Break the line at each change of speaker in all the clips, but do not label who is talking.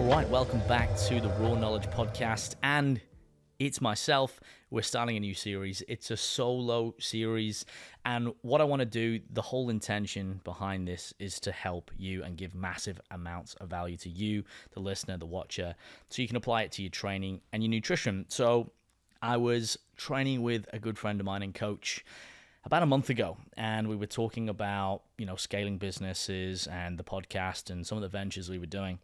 right, welcome back to the Raw Knowledge Podcast, and it's myself. We're starting a new series. It's a solo series, and what I want to do, the whole intention behind this is to help you and give massive amounts of value to you, the listener, the watcher, so you can apply it to your training and your nutrition. So I was training with a good friend of mine and coach about a month ago, and we were talking about, scaling businesses and the podcast and some of the ventures we were doing.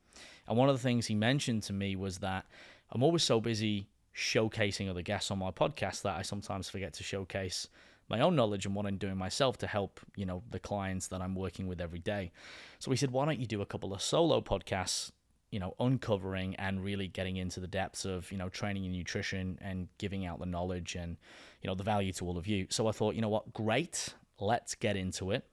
And one of the things he mentioned to me was that I'm always so busy showcasing other guests on my podcast that I sometimes forget to showcase my own knowledge and what I'm doing myself to help, the clients that I'm working with every day. So we said, why don't you do a couple of solo podcasts, uncovering and really getting into the depths of, training and nutrition and giving out the knowledge and, the value to all of you. So I thought, what, great, let's get into it.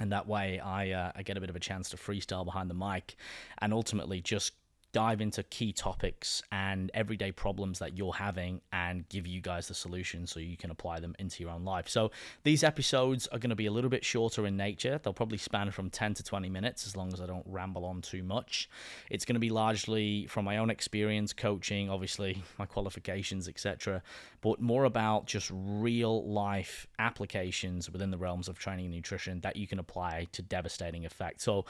And that way I get a bit of a chance to freestyle behind the mic and ultimately just dive into key topics and everyday problems that you're having and give you guys the solution so you can apply them into your own life. So these episodes are going to be a little bit shorter in nature. They'll probably span from 10 to 20 minutes as long as I don't ramble on too much. It's going to be largely from my own experience coaching, obviously my qualifications, etc., but more about just real life applications within the realms of training and nutrition that you can apply to devastating effect. So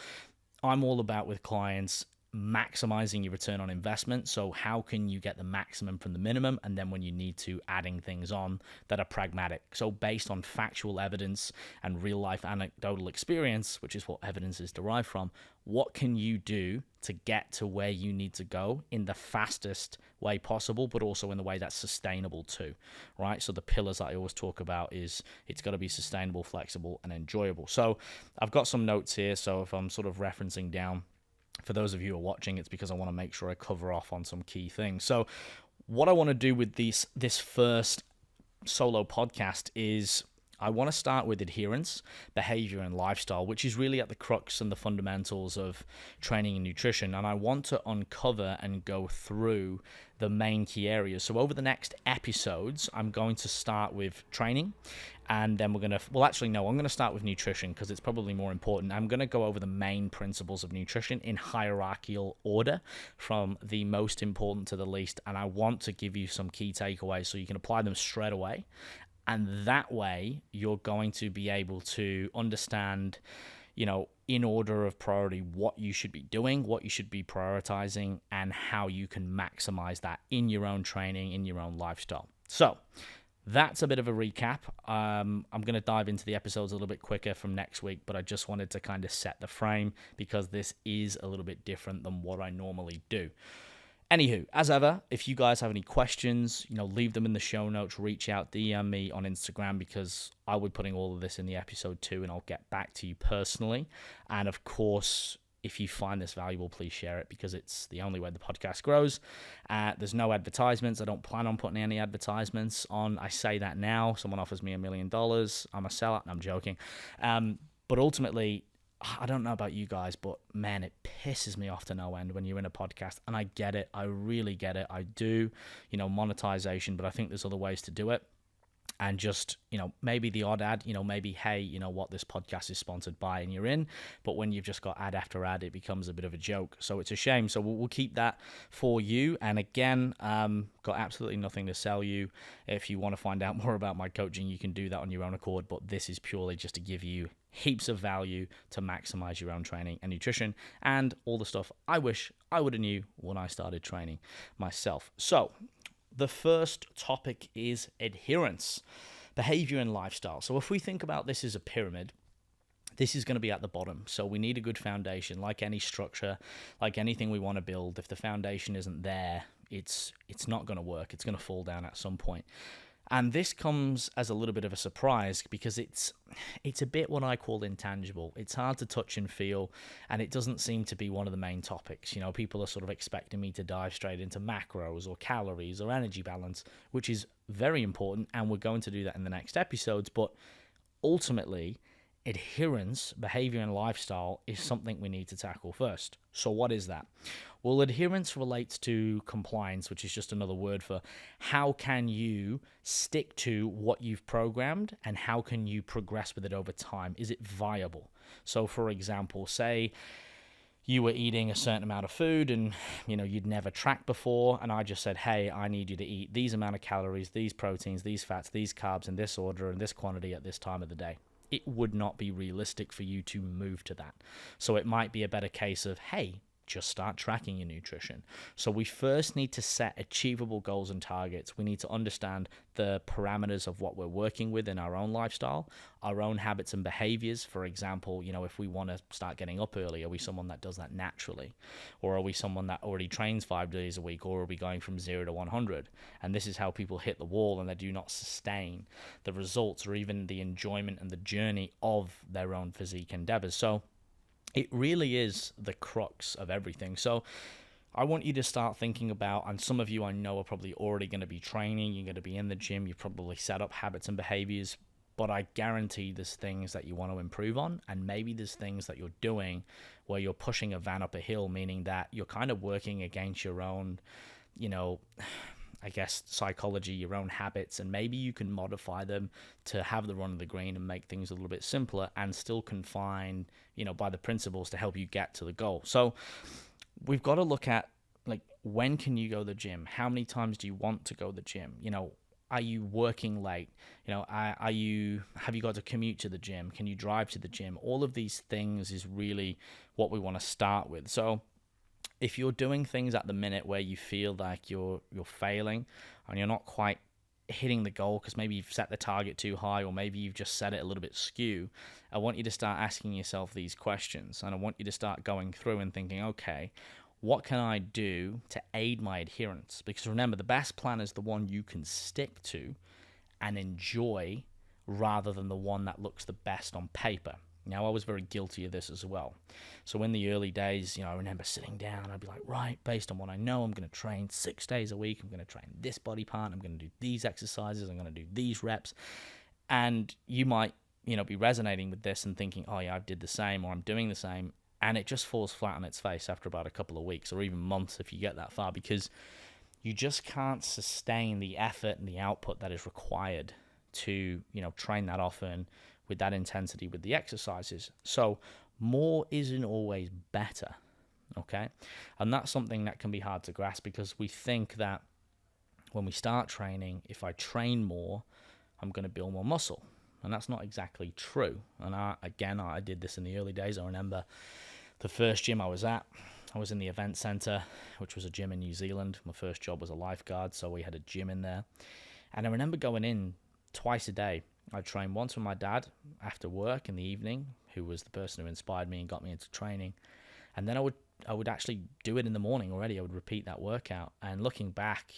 I'm all about with clients maximizing your return on investment. So how can you get the maximum from the minimum, and then when you need to, adding things on that are pragmatic. So based on factual evidence and real life anecdotal experience, which is what evidence is derived from, what can you do to get to where you need to go in the fastest way possible, but also in the way that's sustainable too, right? So the pillars that I always talk about is it's got to be sustainable, flexible, and enjoyable. So I've got some notes here. So if I'm sort of referencing down, for those of you who are watching, it's because I want to make sure I cover off on some key things. So what I want to do with this first solo podcast is I want to start with adherence, behavior, and lifestyle, which is really at the crux and the fundamentals of training and nutrition. And I want to uncover and go through the main key areas. So over the next episodes, I'm going to start with training, and then I'm going to start with nutrition because it's probably more important. I'm going to go over the main principles of nutrition in hierarchical order from the most important to the least. And I want to give you some key takeaways so you can apply them straight away. And that way, you're going to be able to understand, in order of priority, what you should be doing, what you should be prioritizing, and how you can maximize that in your own training, in your own lifestyle. So that's a bit of a recap. I'm going to dive into the episodes a little bit quicker from next week, but I just wanted to kind of set the frame because this is a little bit different than what I normally do. Anywho, as ever, if you guys have any questions, leave them in the show notes, reach out, DM me on Instagram because I will be putting all of this in the episode too, and I'll get back to you personally. And of course, if you find this valuable, please share it because it's the only way the podcast grows. There's no advertisements. I don't plan on putting any advertisements on. I say that now. Someone offers me $1 million. I'm a sellout. I'm joking. But ultimately, I don't know about you guys, but man, it pisses me off to no end when you're in a podcast. And I get it. I really get it. I do, monetization, but I think there's other ways to do it. And just, maybe the odd ad, maybe, hey, this podcast is sponsored by, and you're in. But when you've just got ad after ad, it becomes a bit of a joke. So it's a shame. So we'll keep that for you. And again, got absolutely nothing to sell you. If you want to find out more about my coaching, you can do that on your own accord. But this is purely just to give you heaps of value to maximize your own training and nutrition and all the stuff I wish I would have knew when I started training myself. So the first topic is adherence, behavior, and lifestyle. So if we think about this as a pyramid, this is going to be at the bottom. So we need a good foundation, like any structure, like anything we want to build. If the foundation isn't there, it's not going to work. It's going to fall down at some point. And this comes as a little bit of a surprise because it's a bit what I call intangible. It's hard to touch and feel, and it doesn't seem to be one of the main topics. People are sort of expecting me to dive straight into macros or calories or energy balance, which is very important, and we're going to do that in the next episodes. But ultimately, adherence, behavior, and lifestyle is something we need to tackle first. So what is that? Well, adherence relates to compliance, which is just another word for how can you stick to what you've programmed and how can you progress with it over time? Is it viable? So for example, say you were eating a certain amount of food and you'd never tracked before, and I just said, hey, I need you to eat these amount of calories, these proteins, these fats, these carbs in this order and this quantity at this time of the day, it would not be realistic for you to move to that. So it might be a better case of, hey, just start tracking your nutrition. So we first need to set achievable goals and targets. We need to understand the parameters of what we're working with in our own lifestyle, our own habits and behaviors. For example, if we want to start getting up early, are we someone that does that naturally? Or are we someone that already trains 5 days a week? Or are we going from 0 to 100? And this is how people hit the wall, and they do not sustain the results or even the enjoyment and the journey of their own physique endeavors. So it really is the crux of everything. So I want you to start thinking about, and some of you I know are probably already going to be training, you're going to be in the gym, you probably set up habits and behaviors, but I guarantee there's things that you want to improve on, and maybe there's things that you're doing where you're pushing a van up a hill, meaning that you're kind of working against your own, psychology, your own habits, and maybe you can modify them to have the run of the green and make things a little bit simpler and still confine, by the principles to help you get to the goal. So we've got to look at, when can you go to the gym? How many times do you want to go to the gym? Are you working late? Have you got to commute to the gym? Can you drive to the gym? All of these things is really what we want to start with. So if you're doing things at the minute where you feel like you're failing and you're not quite hitting the goal because maybe you've set the target too high, or maybe you've just set it a little bit skew, I want you to start asking yourself these questions, and I want you to start going through and thinking, okay, what can I do to aid my adherence? Because remember, the best plan is the one you can stick to and enjoy rather than the one that looks the best on paper. Now, I was very guilty of this as well. So in the early days, I remember sitting down, I'd be like, right, based on what I know, I'm going to train 6 days a week. I'm going to train this body part. I'm going to do these exercises. I'm going to do these reps. And you might, be resonating with this and thinking, oh yeah, I did the same, or I'm doing the same. And it just falls flat on its face after about a couple of weeks or even months if you get that far, because you just can't sustain the effort and the output that is required to, train that often with that intensity with the exercises. So more isn't always better, okay? And that's something that can be hard to grasp, because we think that when we start training, if I train more, I'm going to build more muscle. And that's not exactly true. And I did this in the early days. I remember the first gym I was at, I was in the event center, which was a gym in New Zealand. My first job was a lifeguard, so we had a gym in there. And I remember going in twice a day. I'd train once with my dad after work in the evening, who was the person who inspired me and got me into training. And then I would actually do it in the morning already. I would repeat that workout. And looking back,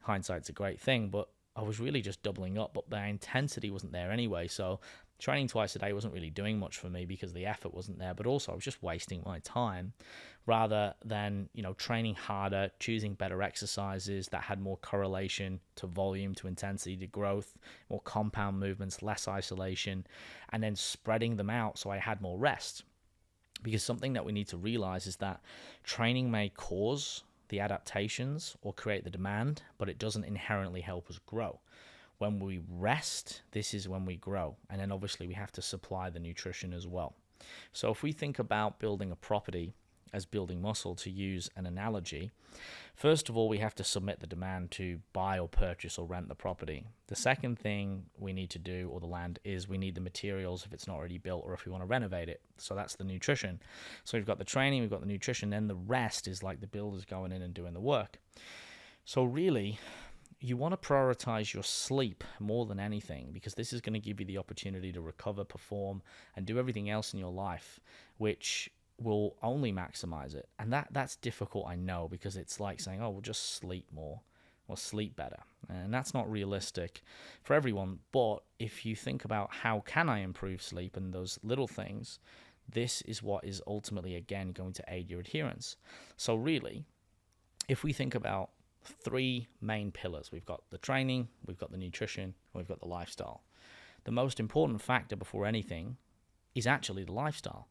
hindsight's a great thing, but I was really just doubling up, but the intensity wasn't there anyway. So training twice a day wasn't really doing much for me because the effort wasn't there, but also I was just wasting my time rather than, training harder, choosing better exercises that had more correlation to volume, to intensity, to growth, more compound movements, less isolation, and then spreading them out so I had more rest. Because something that we need to realize is that training may cause the adaptations or create the demand, but it doesn't inherently help us grow. When we rest, this is when we grow. And then obviously we have to supply the nutrition as well. So if we think about building a property as building muscle, to use an analogy, first of all, we have to submit the demand to buy or purchase or rent the property. The second thing we need to do, or the land, is we need the materials if it's not already built or if we want to renovate it. So that's the nutrition. So we've got the training, we've got the nutrition, then the rest is like the builders going in and doing the work. So really, you want to prioritize your sleep more than anything, because this is going to give you the opportunity to recover, perform, and do everything else in your life, which will only maximize it. And that's difficult, I know, because it's like saying, oh, we'll just sleep more or sleep better. And that's not realistic for everyone. But if you think about how can I improve sleep and those little things, this is what is ultimately, again, going to aid your adherence. So really, if we think about 3 main pillars, we've got the training, we've got the nutrition, and we've got the lifestyle. The most important factor before anything is actually the lifestyle.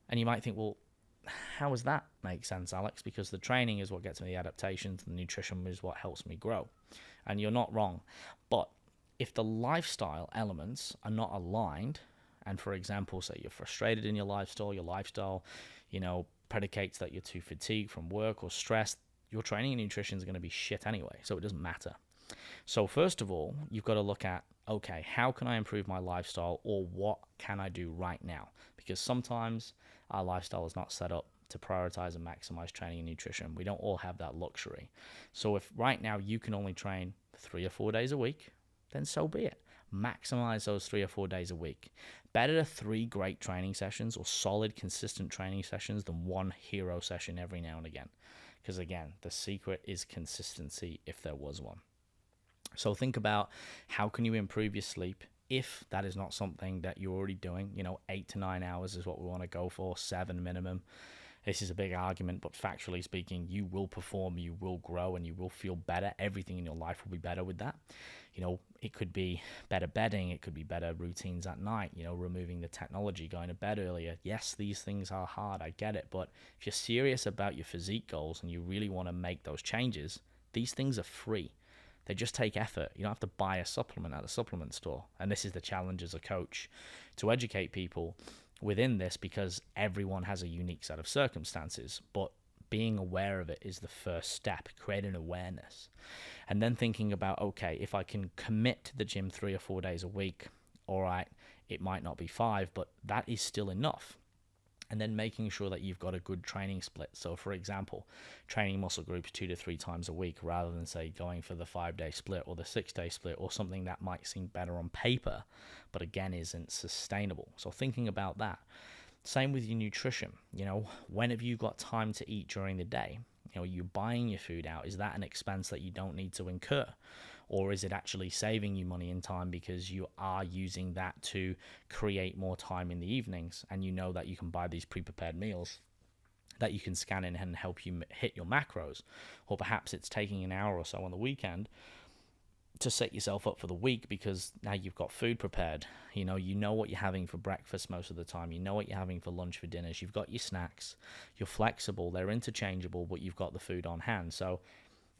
And you might think, well, how does that make sense, Alex? Because the training is what gets me the adaptations, the nutrition is what helps me grow. And you're not wrong. But if the lifestyle elements are not aligned, And for example, say you're frustrated in your lifestyle, predicates that you're too fatigued from work or stressed, your training and nutrition is going to be shit anyway, so it doesn't matter. So first of all, you've got to look at, okay, how can I improve my lifestyle, or what can I do right now? Because sometimes our lifestyle is not set up to prioritize and maximize training and nutrition. We don't all have that luxury. So if right now you can only train 3 or 4 days a week, then so be it. Maximize those 3 or 4 days a week. Better 3 great training sessions or solid, consistent training sessions than 1 hero session every now and again. Because again, the secret is consistency, if there was one. So think about, how can you improve your sleep if that is not something that you're already doing. 8 to 9 hours is what we want to go for, 7 minimum. This is a big argument, but factually speaking, you will perform, you will grow, and you will feel better. Everything in your life will be better with that. It could be better bedding, it could be better routines at night, removing the technology, going to bed earlier. Yes, these things are hard, I get it, but if you're serious about your physique goals and you really want to make those changes, these things are free. They just take effort. You don't have to buy a supplement at a supplement store. And this is the challenge as a coach, to educate people within this, because everyone has a unique set of circumstances. But being aware of it is the first step, creating awareness. And then thinking about, okay, if I can commit to the gym 3 or 4 days a week, all right, it might not be 5, but that is still enough. And then making sure that you've got a good training split. So for example, training muscle groups 2 to 3 times a week, rather than say going for the 5-day split or the 6-day split, or something that might seem better on paper, but again isn't sustainable. So thinking about that. Same with your nutrition. When have you got time to eat during the day? You're buying your food out. Is that an expense that you don't need to incur? Or is it actually saving you money and time because you are using that to create more time in the evenings, and you know that you can buy these pre-prepared meals that you can scan in and help you hit your macros? Or perhaps it's taking an hour or so on the weekend to set yourself up for the week, because now you've got food prepared. You know what you're having for breakfast most of the time. You know what you're having for lunch, for dinners. You've got your snacks. You're flexible. They're interchangeable, but you've got the food on hand. So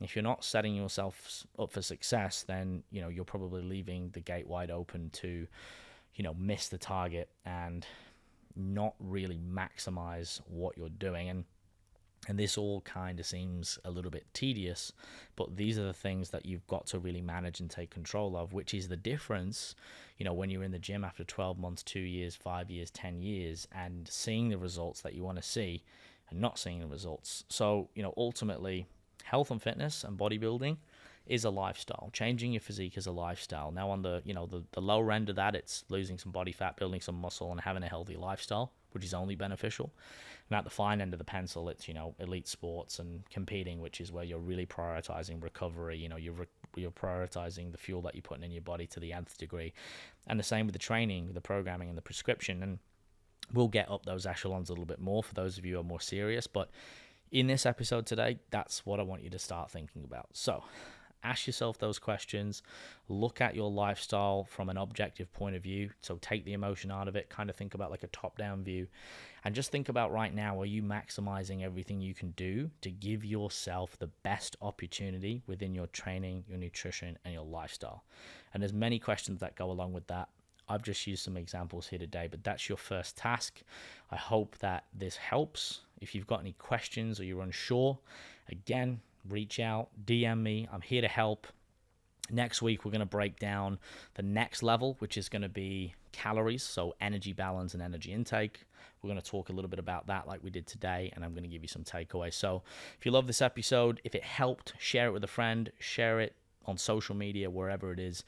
if you're not setting yourself up for success, then, you're probably leaving the gate wide open to, miss the target and not really maximize what you're doing. And this all kind of seems a little bit tedious, but these are the things that you've got to really manage and take control of, which is the difference, when you're in the gym after 12 months, 2 years, 5 years, 10 years, and seeing the results that you want to see and not seeing the results. So, ultimately, health and fitness and bodybuilding is a lifestyle. Changing your physique is a lifestyle. Now on the lower end of that, it's losing some body fat, building some muscle, and having a healthy lifestyle, which is only beneficial. And at the fine end of the pencil, it's, elite sports and competing, which is where you're really prioritizing recovery. You're prioritizing the fuel that you're putting in your body to the nth degree. And the same with the training, the programming, and the prescription. And we'll get up those echelons a little bit more for those of you who are more serious. But in this episode today, that's what I want you to start thinking about. So ask yourself those questions. Look at your lifestyle from an objective point of view. So take the emotion out of it. Kind of think about like a top-down view. And just think about right now, are you maximizing everything you can do to give yourself the best opportunity within your training, your nutrition, and your lifestyle? And there's many questions that go along with that. I've just used some examples here today, but that's your first task. I hope that this helps. If you've got any questions or you're unsure, again, reach out, DM me. I'm here to help. Next week, we're going to break down the next level, which is going to be calories, so energy balance and energy intake. We're going to talk a little bit about that like we did today, and I'm going to give you some takeaways. So if you love this episode, if it helped, share it with a friend, share it on social media, wherever it is.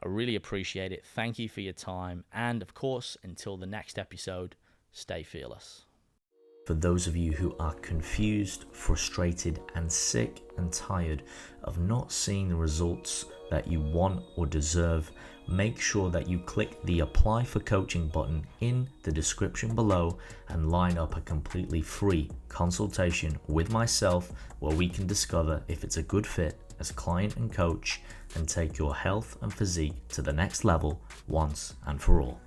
I really appreciate it. Thank you for your time. And of course, until the next episode, stay fearless. For those of you who are confused, frustrated, and sick and tired of not seeing the results that you want or deserve, make sure that you click the Apply for Coaching button in the description below and line up a completely free consultation with myself, where we can discover if it's a good fit as client and coach, and take your health and physique to the next level once and for all.